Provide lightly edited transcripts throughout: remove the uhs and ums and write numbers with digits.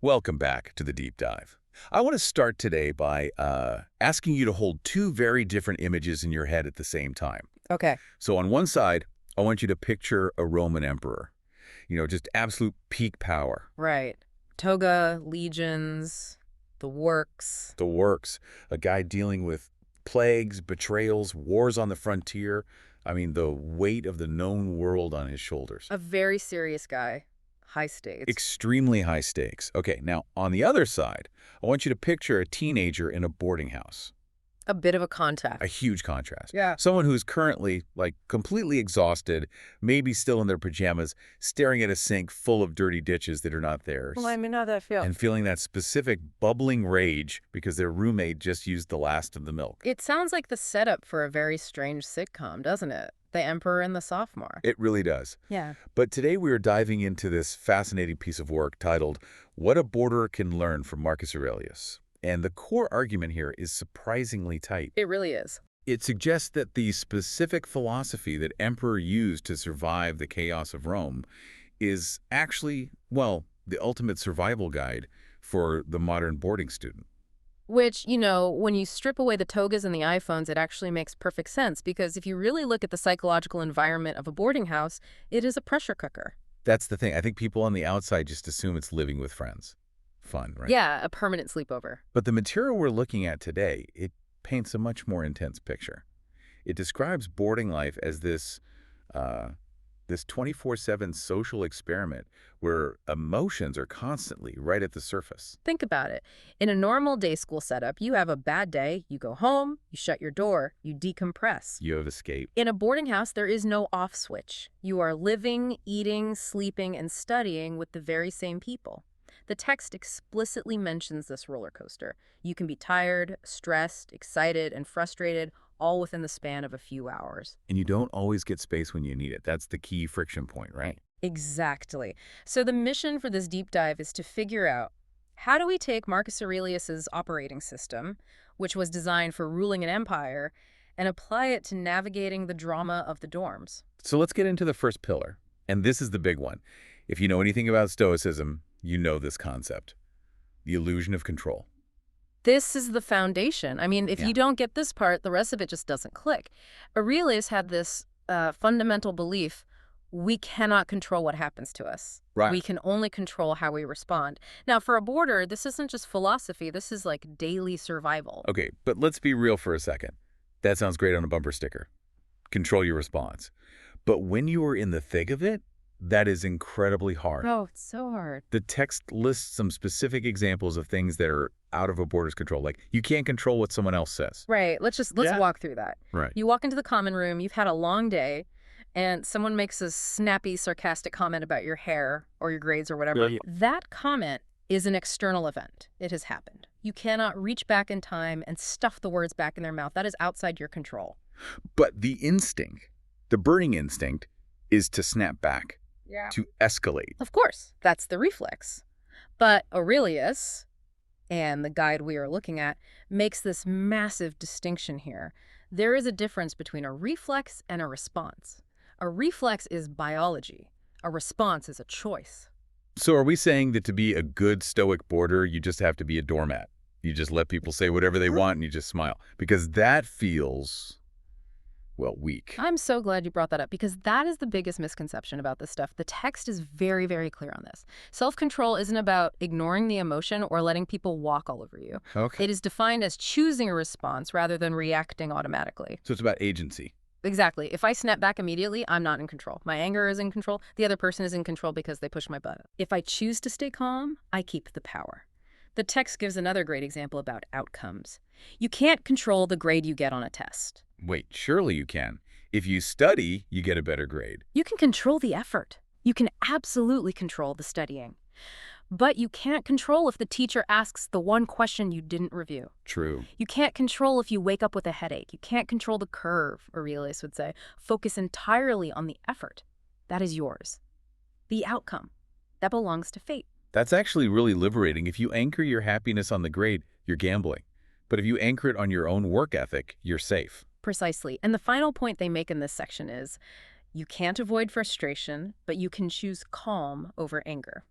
Welcome back to the deep dive. I want to start today by asking you to hold two very different images in your head at the same time. Okay. So on one side, I want you to picture a Roman emperor, just absolute peak power. Right. Toga, legions, the works. The works, a guy dealing with plagues, betrayals, wars on the frontier. I mean, the weight of the known world on his shoulders. A very serious guy. High stakes. Extremely high stakes. Okay, now on the other side, I want you to picture a teenager in a boarding house. A bit of a contrast. A huge contrast. Yeah. Someone who's currently, completely exhausted, maybe still in their pajamas, staring at a sink full of dirty dishes that are not theirs. Well, I mean, how that feel. And feeling that specific bubbling rage because their roommate just used the last of the milk. It sounds like the setup for a very strange sitcom, doesn't it? The Emperor and the Sophomore. It really does. Yeah. But today we are diving into this fascinating piece of work titled, What a Boarder Can Learn from Marcus Aurelius. And the core argument here is surprisingly tight. It really is. It suggests that the specific philosophy that emperor used to survive the chaos of Rome is actually, well, the ultimate survival guide for the modern boarding student. Which, when you strip away the togas and the iPhones, it actually makes perfect sense, because if you really look at the psychological environment of a boarding house, it is a pressure cooker. That's the thing. I think people on the outside just assume it's living with friends. Fun, right? Yeah, a permanent sleepover. But the material we're looking at today, it paints a much more intense picture. It describes boarding life as this 24/7 social experiment where emotions are constantly right at the surface. Think about it. In a normal day school setup, you have a bad day, you go home, you shut your door, you decompress. You have escaped. In a boarding house, there is no off switch. You are living, eating, sleeping, and studying with the very same people. The text explicitly mentions this roller coaster. You can be tired, stressed, excited, and frustrated, all within the span of a few hours. And you don't always get space when you need it. That's the key friction point, right? Exactly. So the mission for this deep dive is to figure out, how do we take Marcus Aurelius's operating system, which was designed for ruling an empire, and apply it to navigating the drama of the dorms? So let's get into the first pillar. And this is the big one. If you know anything about Stoicism, you know this concept. The illusion of control. This is the foundation. I mean, if you don't get this part, the rest of it just doesn't click. Aurelius had this fundamental belief: we cannot control what happens to us. Right. We can only control how we respond. Now, for a boarder, this isn't just philosophy. This is like daily survival. Okay, but let's be real for a second. That sounds great on a bumper sticker. Control your response. But when you are in the thick of it, that is incredibly hard. Oh, it's so hard. The text lists some specific examples of things that are out of a boarder's control. Like, you can't control what someone else says. Right. Let's walk through that. Right. You walk into the common room, you've had a long day, and someone makes a snappy, sarcastic comment about your hair or your grades or whatever. Yeah. That comment is an external event. It has happened. You cannot reach back in time and stuff the words back in their mouth. That is outside your control. But the instinct, the burning instinct, is to snap back. Yeah. To escalate. Of course, that's the reflex. But Aurelius, and the guide we are looking at, makes this massive distinction here. There is a difference between a reflex and a response. A reflex is biology. A response is a choice. So are we saying that to be a good Stoic boarder, you just have to be a doormat? You just let people say whatever they want and you just smile? Because that feels, well, weak. I'm so glad you brought that up, because that is the biggest misconception about this stuff. The text is very, very clear on this. Self-control isn't about ignoring the emotion or letting people walk all over you. Okay. It is defined as choosing a response rather than reacting automatically. So it's about agency. Exactly. If I snap back immediately, I'm not in control. My anger is in control. The other person is in control because they push my button. If I choose to stay calm, I keep the power. The text gives another great example about outcomes. You can't control the grade you get on a test. Wait, surely you can. If you study, you get a better grade. You can control the effort. You can absolutely control the studying. But you can't control if the teacher asks the one question you didn't review. True. You can't control if you wake up with a headache. You can't control the curve, Aurelius would say. Focus entirely on the effort. That is yours. The outcome. That belongs to fate. That's actually really liberating. If you anchor your happiness on the grade, you're gambling. But if you anchor it on your own work ethic, you're safe. Precisely. And the final point they make in this section is, you can't avoid frustration, but you can choose calm over anger.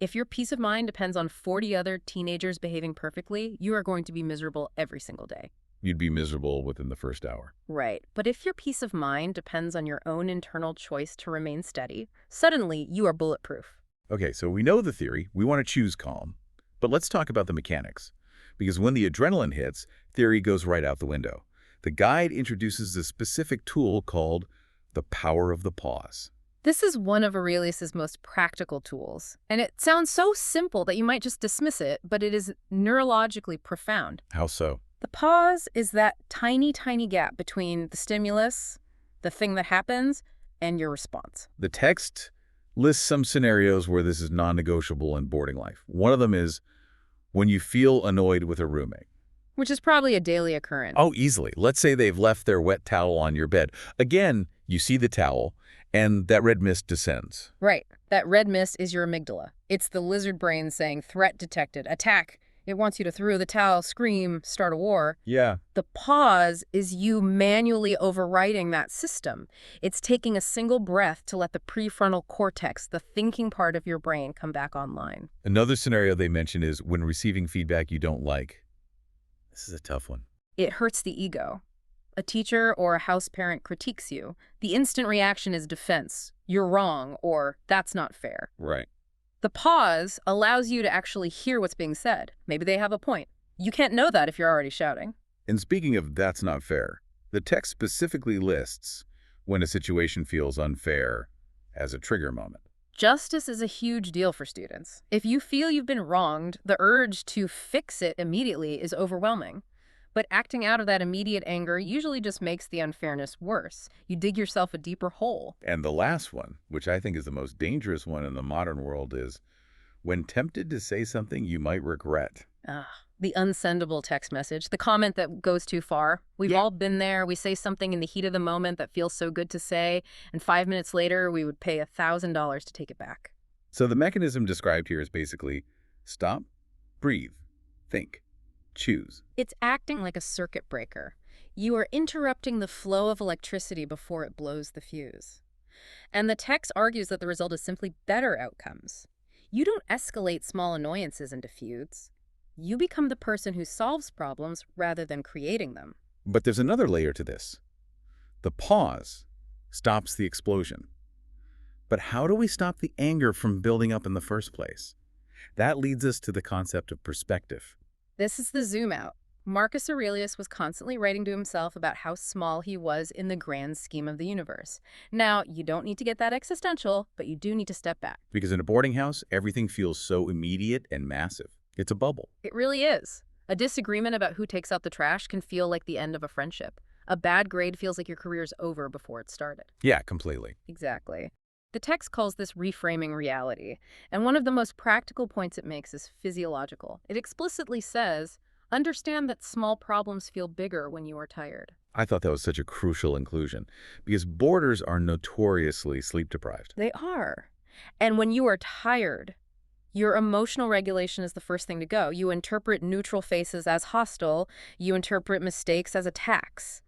If your peace of mind depends on 40 other teenagers behaving perfectly, you are going to be miserable every single day. You'd be miserable within the first hour. Right. But if your peace of mind depends on your own internal choice to remain steady, suddenly you are bulletproof. Okay, so we know the theory. We want to choose calm. But let's talk about the mechanics. Because when the adrenaline hits, theory goes right out the window. The guide introduces a specific tool called the power of the pause. This is one of Aurelius's most practical tools. And it sounds so simple that you might just dismiss it, but it is neurologically profound. How so? The pause is that tiny, tiny gap between the stimulus, the thing that happens, and your response. The text lists some scenarios where this is non-negotiable in boarding life. One of them is when you feel annoyed with a roommate. Which is probably a daily occurrence. Oh, easily. Let's say they've left their wet towel on your bed. Again, you see the towel, and that red mist descends. Right. That red mist is your amygdala. It's the lizard brain saying, threat detected, attack. It wants you to throw the towel, scream, start a war. Yeah. The pause is you manually overriding that system. It's taking a single breath to let the prefrontal cortex, the thinking part of your brain, come back online. Another scenario they mention is when receiving feedback you don't like. This is a tough one. It hurts the ego. A teacher or a house parent critiques you. The instant reaction is defense. You're wrong, or that's not fair. Right. The pause allows you to actually hear what's being said. Maybe they have a point. You can't know that if you're already shouting. And speaking of that's not fair, the text specifically lists when a situation feels unfair as a trigger moment. Justice is a huge deal for students. If you feel you've been wronged, the urge to fix it immediately is overwhelming. But acting out of that immediate anger usually just makes the unfairness worse. You dig yourself a deeper hole. And the last one, which I think is the most dangerous one in the modern world, is when tempted to say something you might regret. The unsendable text message, the comment that goes too far. We've all been there. We say something in the heat of the moment that feels so good to say, and 5 minutes later, we would pay $1,000 to take it back. So the mechanism described here is basically stop, breathe, think, choose. It's acting like a circuit breaker. You are interrupting the flow of electricity before it blows the fuse. And the text argues that the result is simply better outcomes. You don't escalate small annoyances into feuds. You become the person who solves problems rather than creating them. But there's another layer to this. The pause stops the explosion. But how do we stop the anger from building up in the first place? That leads us to the concept of perspective. This is the zoom out. Marcus Aurelius was constantly writing to himself about how small he was in the grand scheme of the universe. Now, you don't need to get that existential, but you do need to step back. Because in a boarding house, everything feels so immediate and massive. It's a bubble. It really is. A disagreement about who takes out the trash can feel like the end of a friendship. A bad grade feels like your career's over before it started. Yeah, completely. Exactly. The text calls this reframing reality, and one of the most practical points it makes is physiological. It explicitly says, understand that small problems feel bigger when you are tired. I thought that was such a crucial inclusion, because boarders are notoriously sleep-deprived. They are. And when you are tired, your emotional regulation is the first thing to go. You interpret neutral faces as hostile. You interpret mistakes as attacks.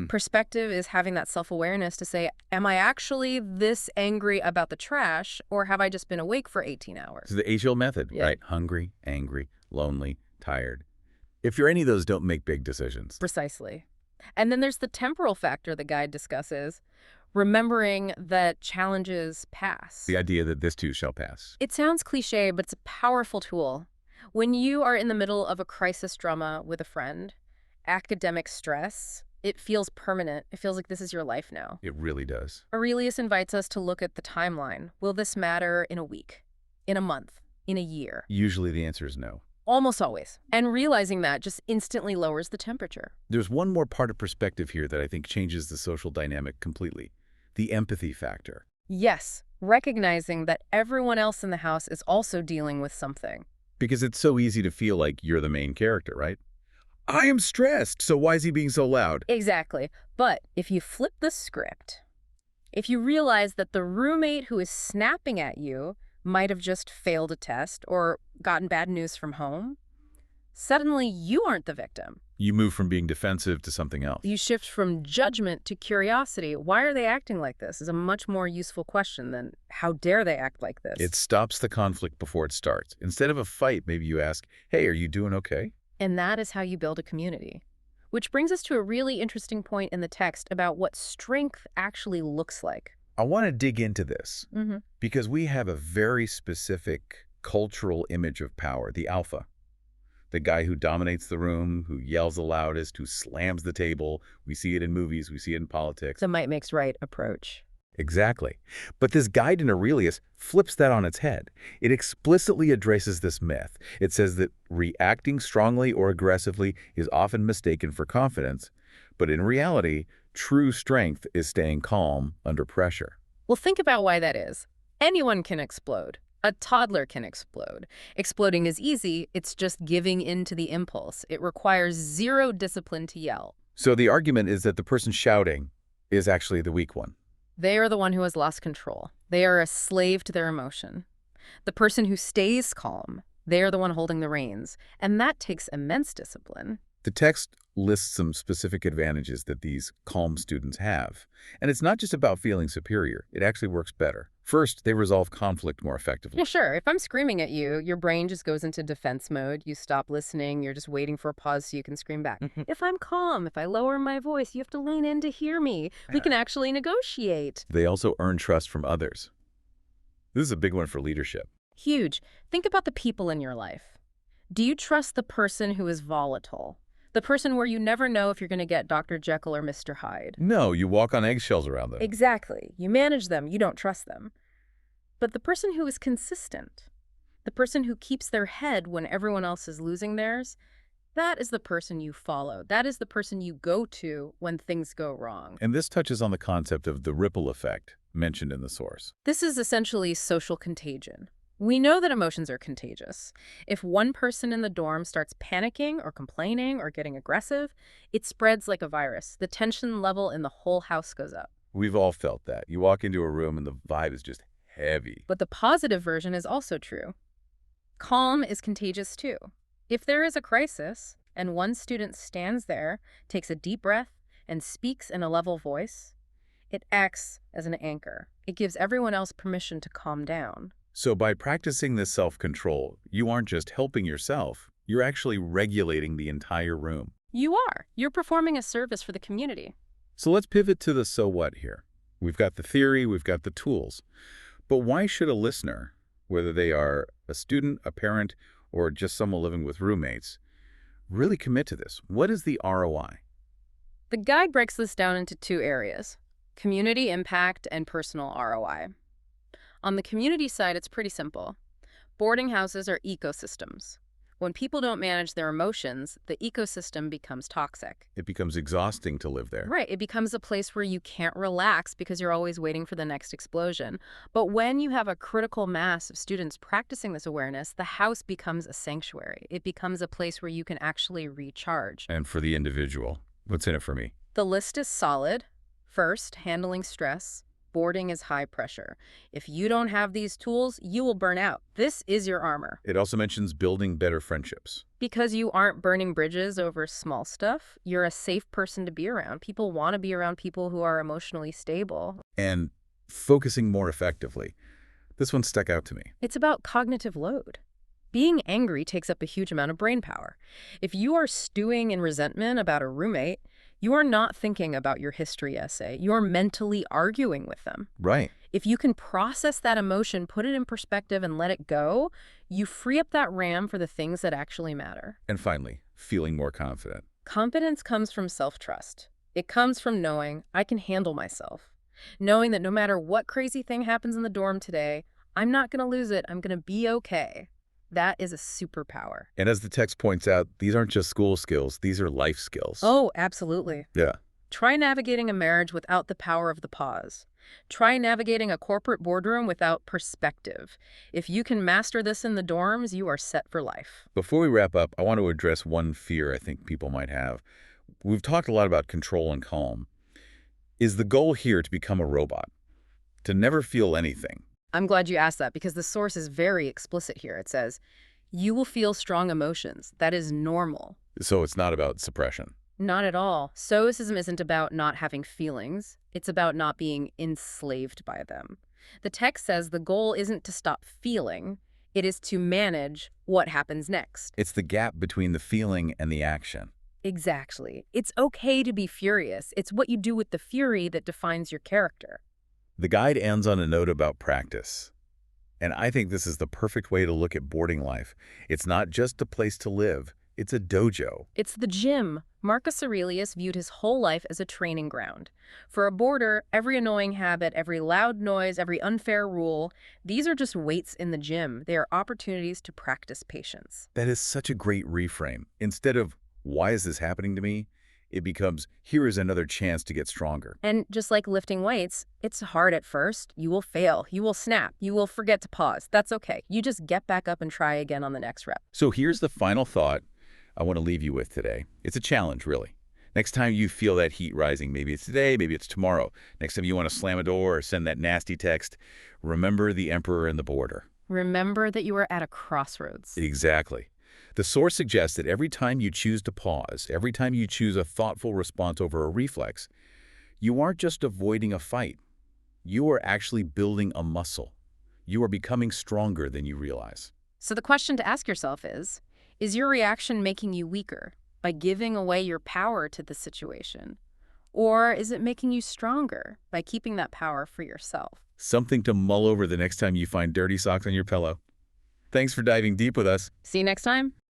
Perspective is having that self-awareness to say, am I actually this angry about the trash, or have I just been awake for 18 hours? It's the age-old method, Yeah. right? Hungry, angry, lonely, tired. If you're any of those, don't make big decisions. Precisely. And then there's the temporal factor the guide discusses, remembering that challenges pass. The idea that this too shall pass. It sounds cliche, but it's a powerful tool. When you are in the middle of a crisis drama with a friend, academic stress, it feels permanent. It feels like this is your life now. It really does. Aurelius invites us to look at the timeline. Will this matter in a week, in a month, in a year? Usually the answer is no. Almost always. And realizing that just instantly lowers the temperature. There's one more part of perspective here that I think changes the social dynamic completely. The empathy factor. Yes, recognizing that everyone else in the house is also dealing with something. Because it's so easy to feel like you're the main character, right? I am stressed, so why is he being so loud? Exactly. But if you flip the script, if you realize that the roommate who is snapping at you might have just failed a test or gotten bad news from home, suddenly you aren't the victim. You move from being defensive to something else. You shift from judgment to curiosity. Why are they acting like this is a much more useful question than how dare they act like It this? stops the conflict before it starts. Instead of a fight, maybe you ask, hey, are you doing okay? And that is how you build a community. Which brings us to a really interesting point in the text about what strength actually looks like. I want to dig into this Hmm. because we have a very specific cultural image of power, the alpha. The guy who dominates the room, who yells the loudest, who slams the table. We see it in movies, we see it in politics. The might makes right approach. Exactly. But this guide in Aurelius flips that on its head. It explicitly addresses this myth. It says that reacting strongly or aggressively is often mistaken for confidence, but in reality, true strength is staying calm under pressure. Well, think about why that is. Anyone can explode. A toddler can explode. Exploding is easy, it's just giving in to the impulse. It requires zero discipline to yell. So the argument is that the person shouting is actually the weak one. They are the one who has lost control. They are a slave to their emotion. The person who stays calm, they are the one holding the reins. And that takes immense discipline. The text lists some specific advantages that these calm students have. And it's not just about feeling superior. It actually works better. First, they resolve conflict more effectively. Yeah, sure. If I'm screaming at you, your brain just goes into defense mode. You stop listening. You're just waiting for a pause so you can scream back. If I'm calm, if I lower my voice, you have to lean in to hear me. We can actually negotiate. They also earn trust from others. This is a big one for leadership. Huge. Think about the people in your life. Do you trust the person who is volatile? The person where you never know if you're going to get Dr. Jekyll or Mr. Hyde? No, you walk on eggshells around them. Exactly. You manage them. You don't trust them. But the person who is consistent, the person who keeps their head when everyone else is losing theirs, that is the person you follow. That is the person you go to when things go wrong. And this touches on the concept of the ripple effect mentioned in the source. This is essentially social contagion. We know that emotions are contagious. If one person in the dorm starts panicking or complaining or getting aggressive, it spreads like a virus. The tension level in the whole house goes up. We've all felt that. You walk into a room and the vibe is just heavy. But the positive version is also true. Calm is contagious too. If there is a crisis and one student stands there, takes a deep breath, and speaks in a level voice, it acts as an anchor. It gives everyone else permission to calm down. So by practicing this self-control, you aren't just helping yourself, you're actually regulating the entire room. You are. You're performing a service for the community. So let's pivot to the so what here. We've got the theory, we've got the tools. But why should a listener, whether they are a student, a parent, or just someone living with roommates, really commit to this? What is the ROI? The guide breaks this down into two areas: community impact and personal ROI. On the community side, it's pretty simple. Boarding houses are ecosystems. When people don't manage their emotions, the ecosystem becomes toxic. It becomes exhausting to live there. Right, it becomes a place where you can't relax because you're always waiting for the next explosion. But when you have a critical mass of students practicing this awareness, the house becomes a sanctuary. It becomes a place where you can actually recharge. And for the individual, what's in it for me? The list is solid. First, handling stress. Boarding is high pressure. If you don't have these tools, you will burn out. This is your armor. It also mentions building better friendships. Because you aren't burning bridges over small stuff, you're a safe person to be around. People want to be around people who are emotionally stable. And focusing more effectively. This one stuck out to me. It's about cognitive load. Being angry takes up a huge amount of brain power. If you are stewing in resentment about a roommate, you are not thinking about your history essay. You're mentally arguing with them. Right. If you can process that emotion, put it in perspective, and let it go, you free up that RAM for the things that actually matter. And finally, feeling more confident. Confidence comes from self-trust. It comes from knowing I can handle myself. Knowing that no matter what crazy thing happens in the dorm today, I'm not going to lose it. I'm going to be okay. That is a superpower. And as the text points out, these aren't just school skills, these are life skills. Oh, absolutely. Yeah. Try navigating a marriage without the power of the pause. Try navigating a corporate boardroom without perspective. If you can master this in the dorms, you are set for life. Before we wrap up, I want to address one fear I think people might have. We've talked a lot about control and calm. Is the goal here to become a robot? To never feel anything? I'm glad you asked that because the source is very explicit here. It says, You will feel strong emotions. That is normal. So it's not about suppression. Not at all. Stoicism isn't about not having feelings. It's about not being enslaved by them. The text says the goal isn't to stop feeling. It is to manage what happens next. It's the gap between the feeling and the action. Exactly. It's okay to be furious. It's what you do with the fury that defines your character. The guide ends on a note about practice. And I think this is the perfect way to look at boarding life. It's not just a place to live. It's a dojo. It's the gym. Marcus Aurelius viewed his whole life as a training ground. For a boarder, every annoying habit, every loud noise, every unfair rule, these are just weights in the gym. They are opportunities to practice patience. That is such a great reframe. Instead of, why is this happening to me? It becomes, here is another chance to get stronger. And just like lifting weights, it's hard at first. You will fail. You will snap. You will forget to pause. That's okay. You just get back up and try again on the next rep. So here's the final thought I want to leave you with today. It's a challenge, really. Next time you feel that heat rising, maybe it's today, maybe it's tomorrow. Next time you want to slam a door or send that nasty text, remember the emperor and the boarder. Remember that you are at a crossroads. Exactly. The source suggests that every time you choose to pause, every time you choose a thoughtful response over a reflex, you aren't just avoiding a fight. You are actually building a muscle. You are becoming stronger than you realize. So the question to ask yourself is your reaction making you weaker by giving away your power to the situation? Or is it making you stronger by keeping that power for yourself? Something to mull over the next time you find dirty socks on your pillow. Thanks for diving deep with us. See you next time.